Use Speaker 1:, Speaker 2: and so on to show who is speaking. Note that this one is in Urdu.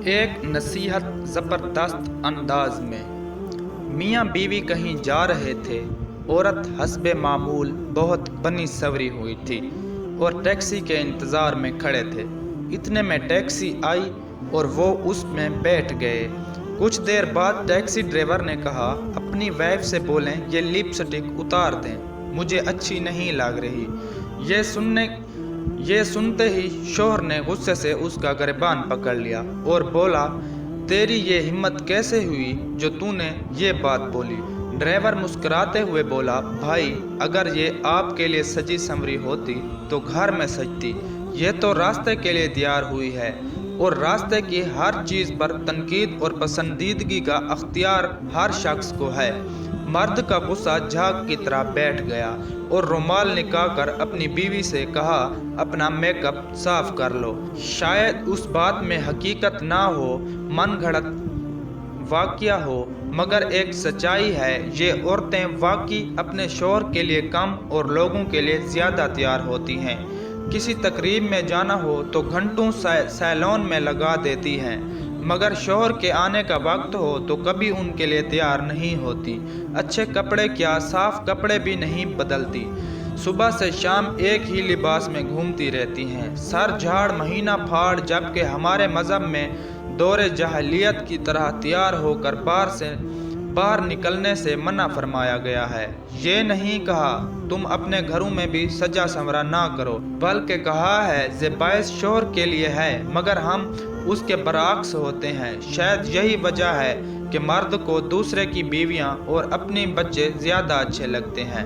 Speaker 1: ایک نصیحت زبردست انداز میں۔ میاں بیوی کہیں جا رہے تھے۔ عورت حسب معمول بہت بنی سوری ہوئی تھی اور ٹیکسی کے انتظار میں کھڑے تھے۔ اتنے میں ٹیکسی آئی اور وہ اس میں بیٹھ گئے۔ کچھ دیر بعد ٹیکسی ڈرائیور نے کہا، اپنی وائف سے بولیں یہ لپسٹک اتار دیں، مجھے اچھی نہیں لگ رہی۔ یہ سنتے ہی شوہر نے غصے سے اس کا گریبان پکڑ لیا اور بولا، تیری یہ ہمت کیسے ہوئی جو تو نے یہ بات بولی؟ ڈرائیور مسکراتے ہوئے بولا، بھائی اگر یہ آپ کے لیے سجی سنوری ہوتی تو گھر میں سجتی، یہ تو راستے کے لیے تیار ہوئی ہے اور راستے کی ہر چیز پر تنقید اور پسندیدگی کا اختیار ہر شخص کو ہے۔ مرد کا غصہ جھاگ کی طرح بیٹھ گیا اور رومال نکال کر اپنی بیوی سے کہا، اپنا میک اپ صاف کر لو۔ شاید اس بات میں حقیقت نہ ہو، من گھڑت واقعہ ہو، مگر ایک سچائی ہے، یہ عورتیں واقعی اپنے شوہر کے لیے کم اور لوگوں کے لیے زیادہ تیار ہوتی ہیں۔ کسی تقریب میں جانا ہو تو گھنٹوں سیلون میں لگا دیتی ہیں، مگر شوہر کے آنے کا وقت ہو تو کبھی ان کے لیے تیار نہیں ہوتی۔ اچھے کپڑے کیا، صاف کپڑے بھی نہیں بدلتی، صبح سے شام ایک ہی لباس میں گھومتی رہتی ہیں، سر جھاڑ مہینہ پھاڑ، جبکہ ہمارے مذہب میں دور جاہلیت کی طرح تیار ہو کر باہر نکلنے سے منع فرمایا گیا ہے۔ یہ نہیں کہا تم اپنے گھروں میں بھی سجا سنورا نہ کرو، بلکہ کہا ہے یہ باعث شوہر کے لیے ہے، مگر ہم اس کے برعکس ہوتے ہیں۔ شاید یہی وجہ ہے کہ مرد کو دوسرے کی بیویاں اور اپنے بچے زیادہ اچھے لگتے ہیں۔